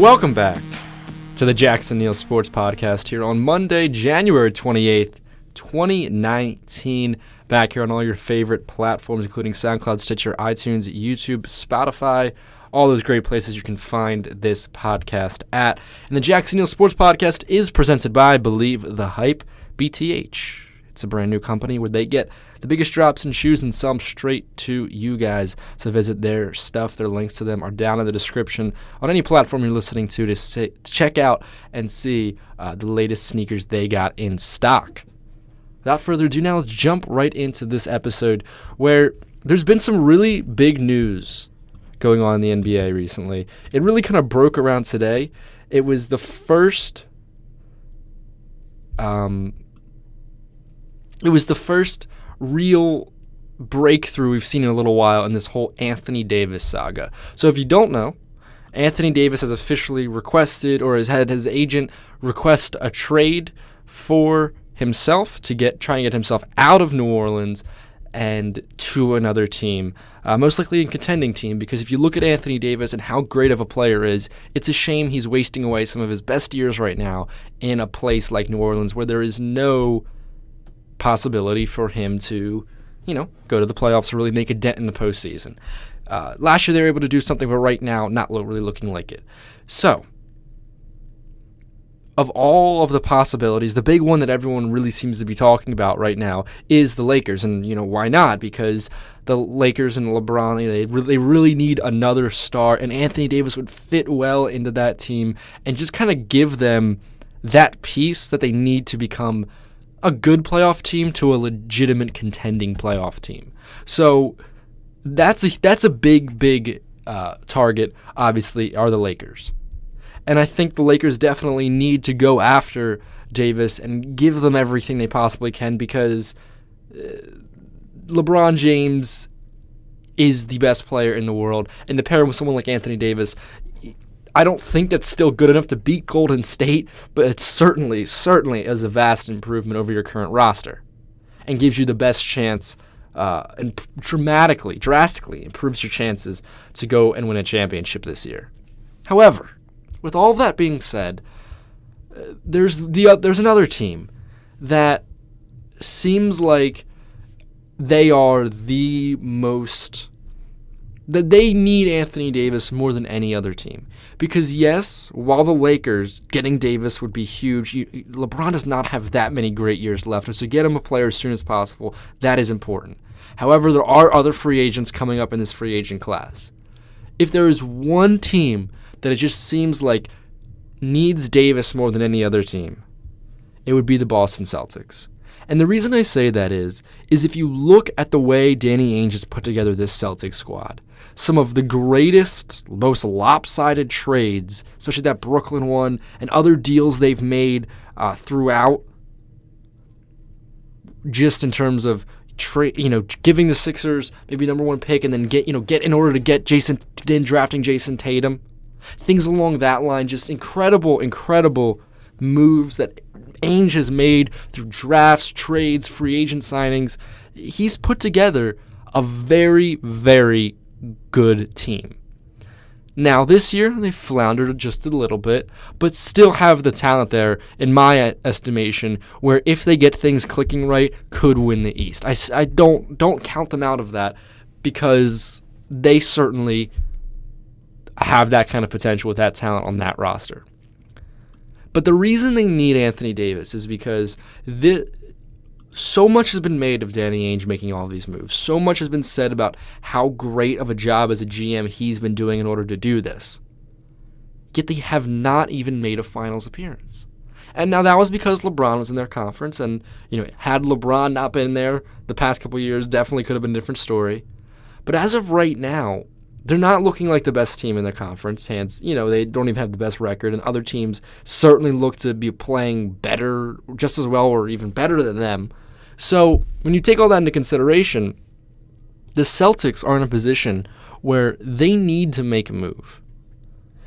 Welcome back to the Jackson Neill Sports Podcast here on Monday, January 28th, 2019. Back here on all your favorite platforms, including SoundCloud, Stitcher, iTunes, YouTube, Spotify, all those great places you can find this podcast at. And the Jackson Neill Sports Podcast is presented by Believe the Hype, BTH. It's a brand new company where they get the biggest drops in shoes and sell them straight to you guys. So visit their stuff. Their links to them are down in the description on any platform you're listening to check out and see the latest sneakers they got in stock. Without further ado, now let's jump right into this episode where there's been some really big news going on in the NBA recently. It really kind of broke around today. It was the first real breakthrough we've seen in a little while in this whole Anthony Davis saga. So if you don't know, Anthony Davis has officially requested, or has had his agent request, a trade for himself to try and get himself out of New Orleans and to another team, most likely a contending team, because if you look at Anthony Davis and how great of a player is, it's a shame he's wasting away some of his best years right now in a place like New Orleans where there is no possibility for him to, go to the playoffs or really make a dent in the postseason. Last year they were able to do something, but right now not really looking like it. So, of all of the possibilities, the big one that everyone really seems to be talking about right now is the Lakers. And, why not? Because the Lakers and LeBron, they really need another star, and Anthony Davis would fit well into that team and just kind of give them that piece that they need to become a good playoff team to a legitimate contending playoff team. So that's a big target, obviously, are the Lakers. And I think the Lakers definitely need to go after Davis and give them everything they possibly can, because LeBron James is the best player in the world. And to pair him with someone like Anthony Davis, I don't think that's still good enough to beat Golden State, but it certainly is a vast improvement over your current roster and gives you the best chance and drastically improves your chances to go and win a championship this year. However, with all that being said, there's another team that seems like they are the most, that they need Anthony Davis more than any other team. Because yes, while the Lakers getting Davis would be huge, LeBron does not have that many great years left, and so get him a player as soon as possible, that is important. However, there are other free agents coming up in this free agent class. If there is one team that it just seems like needs Davis more than any other team, it would be the Boston Celtics. And the reason I say that is if you look at the way Danny Ainge has put together this Celtics squad, some of the greatest, most lopsided trades, especially that Brooklyn one and other deals they've made throughout, just in terms of giving the Sixers maybe number one pick and then get in order to get drafting Jason Tatum. Things along that line, just incredible moves that Ainge has made through drafts, trades, free agent signings. He's put together a very, very good team. Now, this year, they floundered just a little bit, but still have the talent there, in my estimation, where if they get things clicking right, could win the East. I don't count them out of that, because they certainly have that kind of potential with that talent on that roster. But the reason they need Anthony Davis is because so much has been made of Danny Ainge making all these moves. So much has been said about how great of a job as a GM he's been doing in order to do this. Yet they have not even made a finals appearance. And now that was because LeBron was in their conference, and had LeBron not been there the past couple of years, definitely could have been a different story. But as of right now, they're not looking like the best team in their conference. They don't even have the best record, and other teams certainly look to be playing better, just as well, or even better than them. So when you take all that into consideration, the Celtics are in a position where they need to make a move.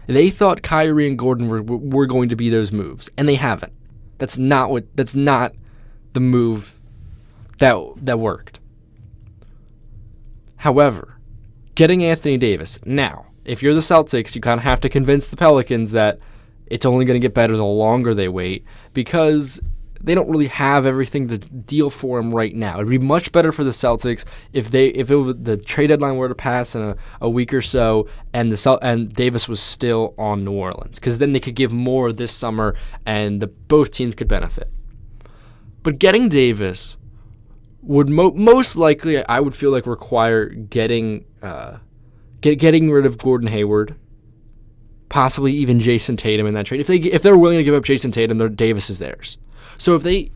They thought Kyrie and Gordon were going to be those moves, and they haven't. That's not the move that worked. However, getting Anthony Davis now, if you're the Celtics, you kind of have to convince the Pelicans that it's only going to get better the longer they wait, because they don't really have everything to deal for him right now. It'd be much better for the Celtics if the trade deadline were to pass in a week or so, and Davis was still on New Orleans, because then they could give more this summer, and both teams could benefit. But getting Davis would most likely, I would feel like, require getting rid of Gordon Hayward, possibly even Jason Tatum in that trade. If they're willing to give up Jason Tatum, Davis is theirs. So if they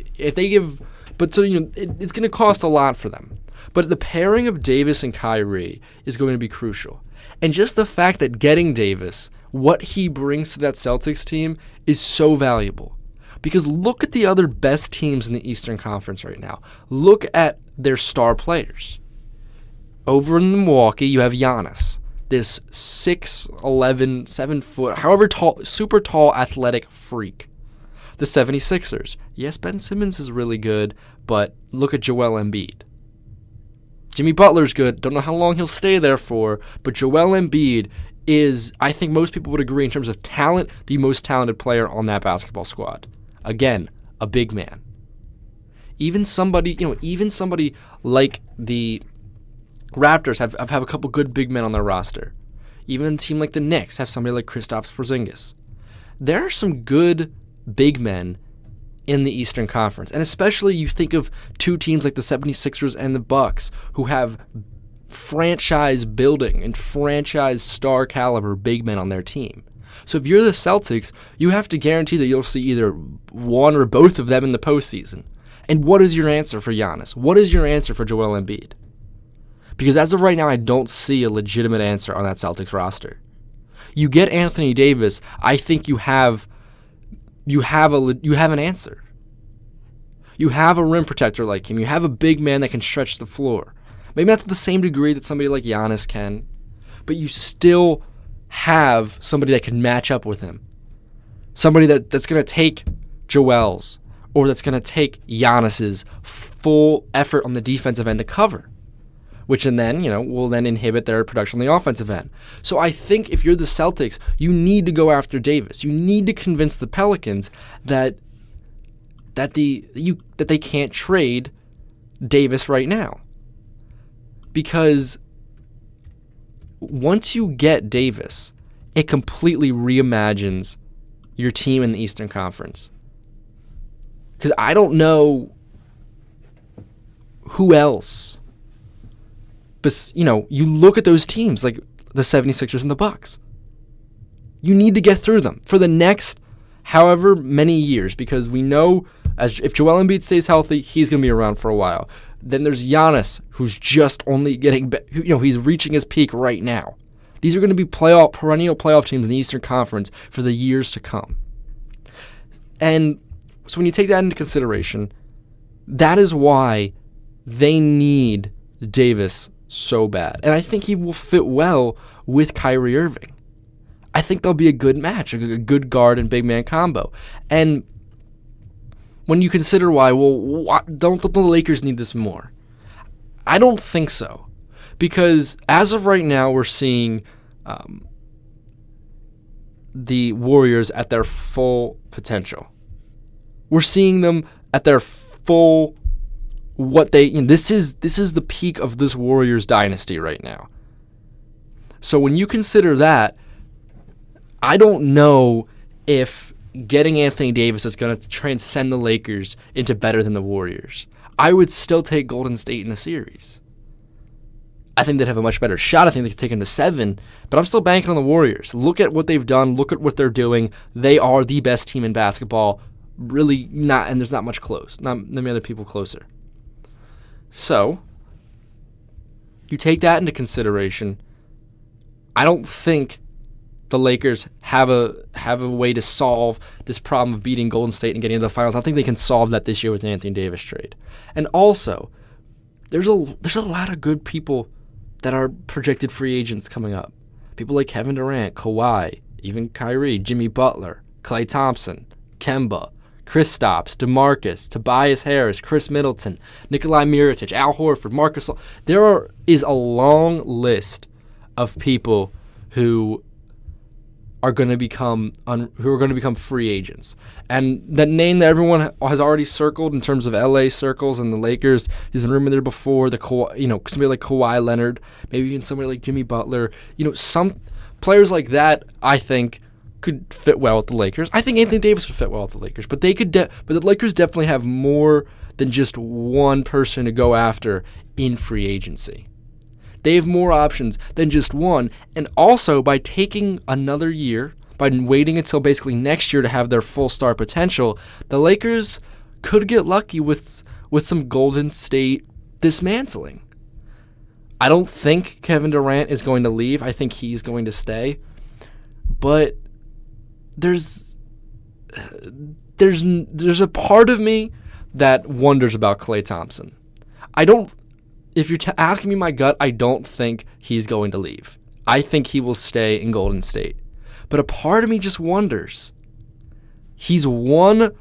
give, but so it's going to cost a lot for them. But the pairing of Davis and Kyrie is going to be crucial, and just the fact that getting Davis, what he brings to that Celtics team, is so valuable. Because look at the other best teams in the Eastern Conference right now. Look at their star players. Over in Milwaukee, you have Giannis, this 6'11", 7 foot, however tall, super tall, athletic freak. The 76ers. Yes, Ben Simmons is really good, but look at Joel Embiid. Jimmy Butler's good. Don't know how long he'll stay there for, but Joel Embiid is, I think most people would agree in terms of talent, the most talented player on that basketball squad. Again, a big man. Even somebody like the Raptors have a couple good big men on their roster. Even a team like the Knicks have somebody like Kristaps Porzingis. There are some good big men in the Eastern Conference, and especially you think of two teams like the 76ers and the Bucks, who have franchise building and franchise star caliber big men on their team. So if you're the Celtics, you have to guarantee that you'll see either one or both of them in the postseason. And what is your answer for Giannis? What is your answer for Joel Embiid? Because as of right now, I don't see a legitimate answer on that Celtics roster. You get Anthony Davis, I think you have an answer. You have a rim protector like him. You have a big man that can stretch the floor. Maybe not to the same degree that somebody like Giannis can, but you still have somebody that can match up with him. Somebody that's going to take Joel's, or that's going to take Giannis's full effort on the defensive end to cover, which will then inhibit their production on the offensive end. So I think if you're the Celtics, you need to go after Davis. You need to convince the Pelicans that they can't trade Davis right now. Because once you get Davis, it completely reimagines your team in the Eastern Conference. Because I don't know who else. But, you look at those teams like the 76ers and the Bucks. You need to get through them for the next however many years, because we know if Joel Embiid stays healthy, he's going to be around for a while. Then there's Giannis, who's just only getting, he's reaching his peak right now. These are going to be perennial playoff teams in the Eastern Conference for the years to come. And so when you take that into consideration, that is why they need Davis so bad. And I think he will fit well with Kyrie Irving. I think they'll be a good match, a good guard and big man combo. And when you consider why, don't the Lakers need this more? I don't think so. Because as of right now, we're seeing the Warriors at their full potential. We're seeing them at their full this is the peak of this Warriors dynasty right now. So when you consider that, I don't know if getting Anthony Davis is going to transcend the Lakers into better than the Warriors. I would still take Golden State in a series. I think they'd have a much better shot. I think they could take them to 7, but I'm still banking on the Warriors. Look at what they've done. Look at what they're doing. They are the best team in basketball. Really not, and there's not much close. Not many other people closer. So, you take that into consideration. I don't think the Lakers have a way to solve this problem of beating Golden State and getting into the finals. I think they can solve that this year with the Anthony Davis trade. And also, there's a lot of good people that are projected free agents coming up. People like Kevin Durant, Kawhi, even Kyrie, Jimmy Butler, Klay Thompson, Kemba, Kristaps, DeMarcus, Tobias Harris, Chris Middleton, Nikolai Mirotic, Al Horford, Marcus. There is a long list of people who are going to become free agents. And that name that everyone has already circled in terms of LA circles and the Lakers, he's been rumored there before, somebody like Kawhi Leonard, maybe even somebody like Jimmy Butler. Some players like that, I think, could fit well with the Lakers. I think Anthony Davis would fit well with the Lakers, but but the Lakers definitely have more than just one person to go after in free agency. They have more options than just one, and also by taking another year, by waiting until basically next year to have their full star potential, the Lakers could get lucky with some Golden State dismantling. I don't think Kevin Durant is going to leave. I think he's going to stay. But there's a part of me that wonders about Klay Thompson. If you're asking me my gut, I don't think he's going to leave. I think he will stay in Golden State. But a part of me just wonders. He's won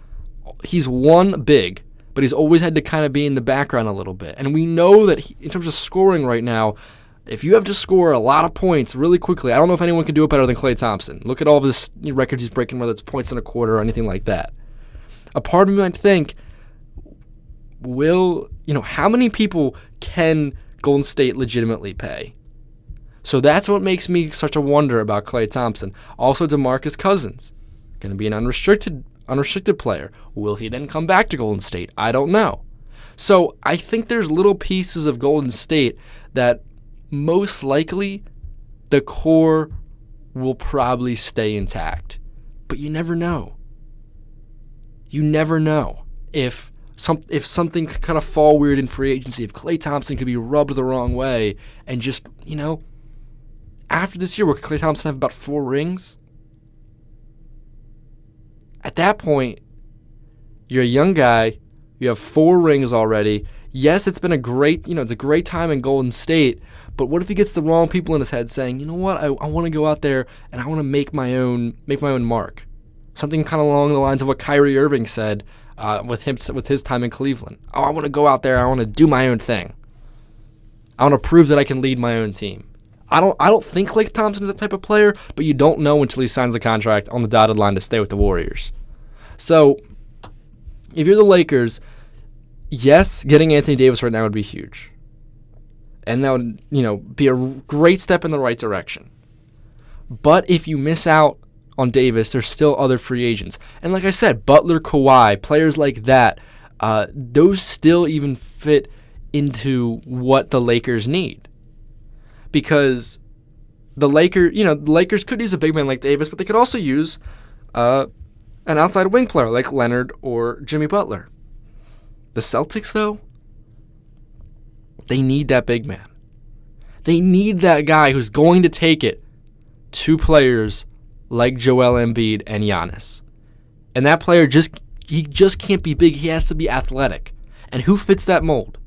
big, but he's always had to kind of be in the background a little bit. And we know that in terms of scoring right now, if you have to score a lot of points really quickly, I don't know if anyone can do it better than Klay Thompson. Look at all of this records he's breaking, whether it's points in a quarter or anything like that. A part of me might think, how many people can Golden State legitimately pay? So that's what makes me such a wonder about Klay Thompson. Also, DeMarcus Cousins, going to be an unrestricted player. Will he then come back to Golden State? I don't know. So I think there's little pieces of Golden State that most likely the core will probably stay intact. But you never know. You never know if something could kind of fall weird in free agency, if Klay Thompson could be rubbed the wrong way, and just, after this year, will Klay Thompson have about 4 rings? At that point, you're a young guy, you have 4 rings already. Yes, it's been it's a great time in Golden State, but what if he gets the wrong people in his head saying, you know what, I want to go out there and I want to make my own mark. Something kind of along the lines of what Kyrie Irving said with his time in Cleveland. Oh, I want to go out there. I want to do my own thing. I want to prove that I can lead my own team. I don't think Klay Thompson is that type of player, but you don't know until he signs the contract on the dotted line to stay with the Warriors. So, if you're the Lakers, yes, getting Anthony Davis right now would be huge. And that would, be a great step in the right direction. But if you miss out on Davis, there's still other free agents. And like I said, Butler, Kawhi, players like that, those still even fit into what the Lakers need. Because the Lakers could use a big man like Davis, but they could also use an outside wing player like Leonard or Jimmy Butler. The Celtics, though, they need that big man. They need that guy who's going to take it to players like Joel Embiid and Giannis. And that player just can't be big. He has to be athletic. And who fits that mold?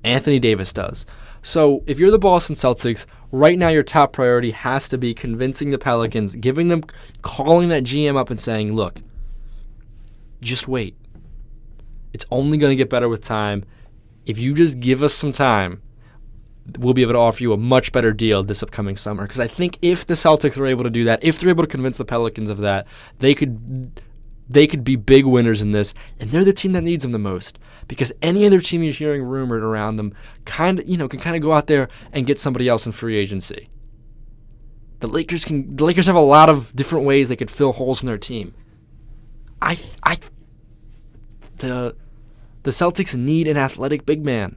Anthony Davis does. So if you're the Boston Celtics, right now your top priority has to be convincing the Pelicans, calling that GM up and saying, look, just wait. It's only going to get better with time. If you just give us some time, we'll be able to offer you a much better deal this upcoming summer. Because I think if the Celtics are able to do that, if they're able to convince the Pelicans of that, they could be big winners in this, and they're the team that needs them the most. Because any other team you're hearing rumored around them can go out there and get somebody else in free agency. The Lakers have a lot of different ways they could fill holes in their team. The Celtics need an athletic big man.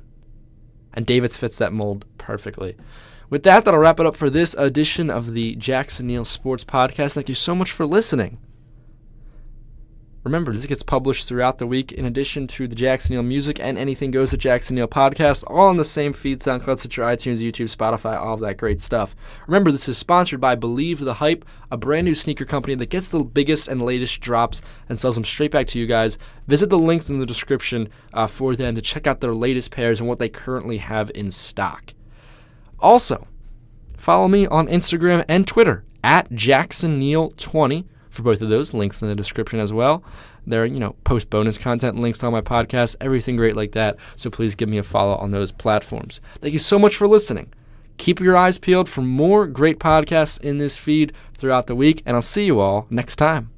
And Davis fits that mold perfectly. With that, that'll wrap it up for this edition of the Jackson Neill Sports Podcast. Thank you so much for listening. Remember, this gets published throughout the week in addition to the Jackson Neill Music and Anything Goes to Jackson Neill Podcast, all on the same feed, SoundCloud, Stitcher, iTunes, YouTube, Spotify, all of that great stuff. Remember, this is sponsored by Believe the Hype, a brand new sneaker company that gets the biggest and latest drops and sells them straight back to you guys. Visit the links in the description for them to check out their latest pairs and what they currently have in stock. Also, follow me on Instagram and Twitter at JacksonNeill20. For both of those, links in the description as well. There are, post bonus content, links to all my podcasts, everything great like that. So please give me a follow on those platforms. Thank you so much for listening. Keep your eyes peeled for more great podcasts in this feed throughout the week, and I'll see you all next time.